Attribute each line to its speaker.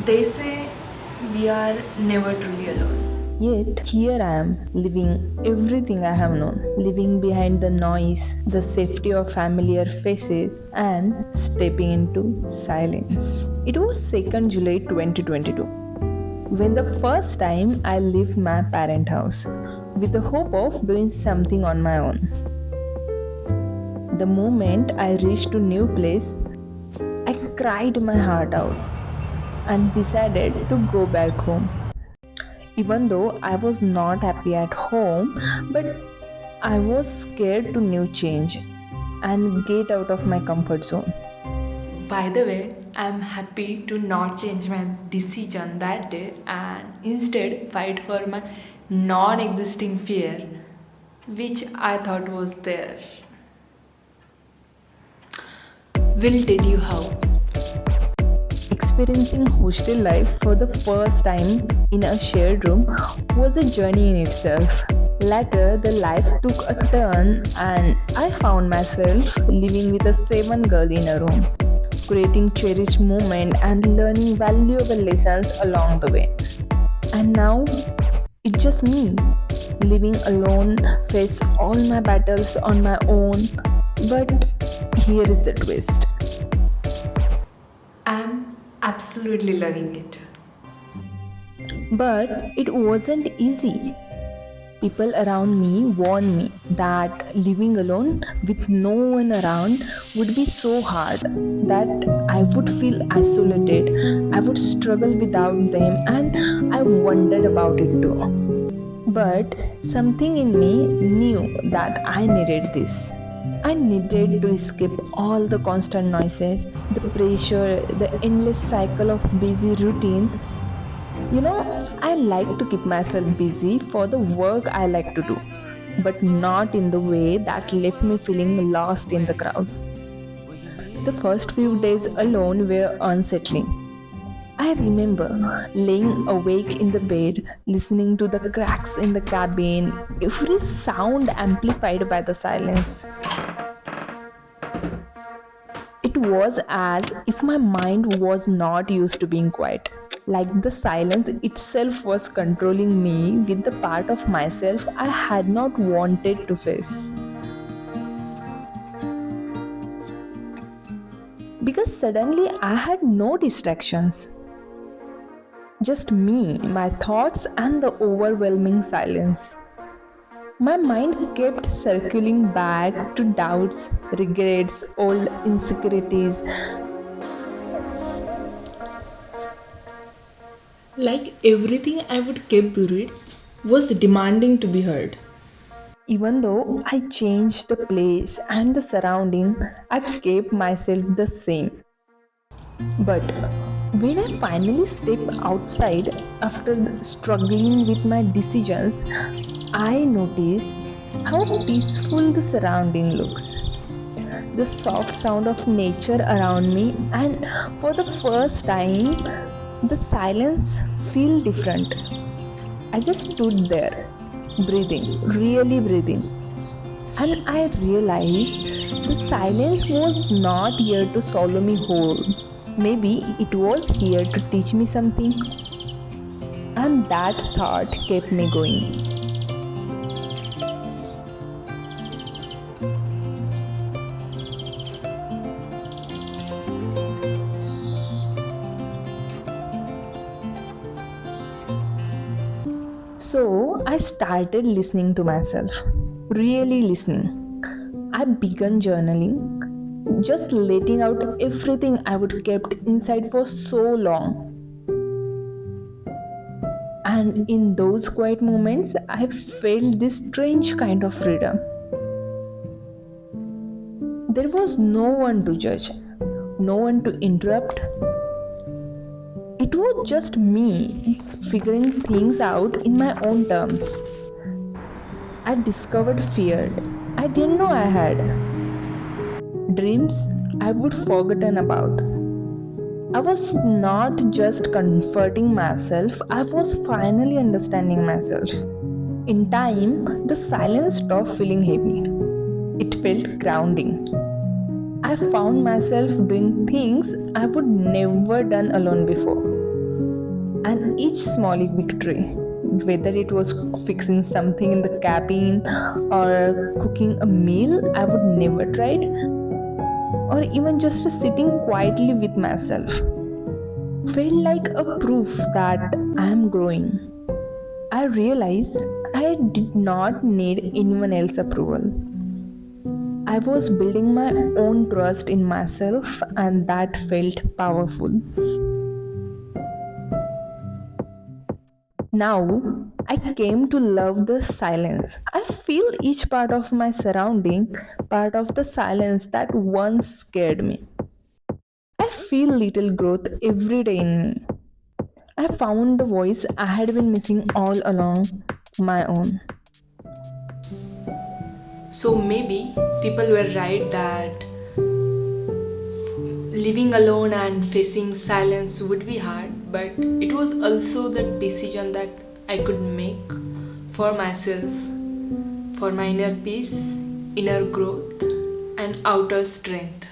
Speaker 1: They say we are never truly alone.
Speaker 2: Yet here I am, living everything I have known, living behind the noise, the safety of familiar faces, and stepping into silence. It was 2nd July 2022 when the first time I left my parent house with the hope of doing something on my own. The moment I reached a new place, I cried my heart out and decided to go back home. Even though I was not happy at home, but I was scared to new change and get out of my comfort zone.
Speaker 1: By the way, I'm happy to not change my decision that day and instead fight for my non existing fear, which I thought was there. Will tell you how.
Speaker 2: Experiencing hostel life for the first time in a shared room was a journey in itself. Later, the life took a turn and I found myself living with a 7 girl in a room, creating cherished moments and learning valuable lessons along the way. And now, it's just me, living alone, face all my battles on my own. But here is the twist.
Speaker 1: I'm absolutely loving it.
Speaker 2: But it wasn't easy. People around me warned me that living alone with no one around would be so hard that I would feel isolated, I would struggle without them, and I wondered about it too. But something in me knew that I needed this. I needed to escape all the constant noises, the pressure, the endless cycle of busy routine. I like to keep myself busy for the work I like to do, but not in the way that left me feeling lost in the crowd. The first few days alone were unsettling. I remember laying awake in the bed, listening to the cracks in the cabin, every sound amplified by the silence. It was as if my mind was not used to being quiet. Like the silence itself was controlling me with the part of myself I had not wanted to face. Because suddenly I had no distractions. Just me, my thoughts, and the overwhelming silence. My mind kept circling back to doubts, regrets, old insecurities.
Speaker 1: Like everything I would keep buried was demanding to be heard.
Speaker 2: Even though I changed the place and the surrounding, I kept myself the same. But when I finally stepped outside after struggling with my decisions, I noticed how peaceful the surrounding looks. The soft sound of nature around me, and for the first time, the silence felt different. I just stood there, breathing, really breathing. And I realized the silence was not here to swallow me whole. Maybe it was here to teach me something. And that thought kept me going. So I started listening to myself, really listening. I began journaling, just letting out everything I would kept inside for so long. And in those quiet moments, I felt this strange kind of freedom. There was no one to judge, no one to interrupt. It was just me figuring things out in my own terms. I discovered fear I didn't know I had, dreams I would forgotten about. I was not just comforting myself, I was finally understanding myself. In time, the silence stopped feeling heavy. It felt grounding. I found myself doing things I would never done alone before. And each small victory, whether it was fixing something in the cabin or cooking a meal I would never tried, or even just sitting quietly with myself, felt like a proof that I am growing. I realized I did not need anyone else's approval. I was building my own trust in myself, and that felt powerful. Now, I came to love the silence. I feel each part of my surrounding, part of the silence that once scared me. I feel little growth every day in me. I found the voice I had been missing all along, my own.
Speaker 1: So maybe people were right that living alone and facing silence would be hard, but it was also the decision that I could make for myself, for my inner peace, inner growth, and outer strength.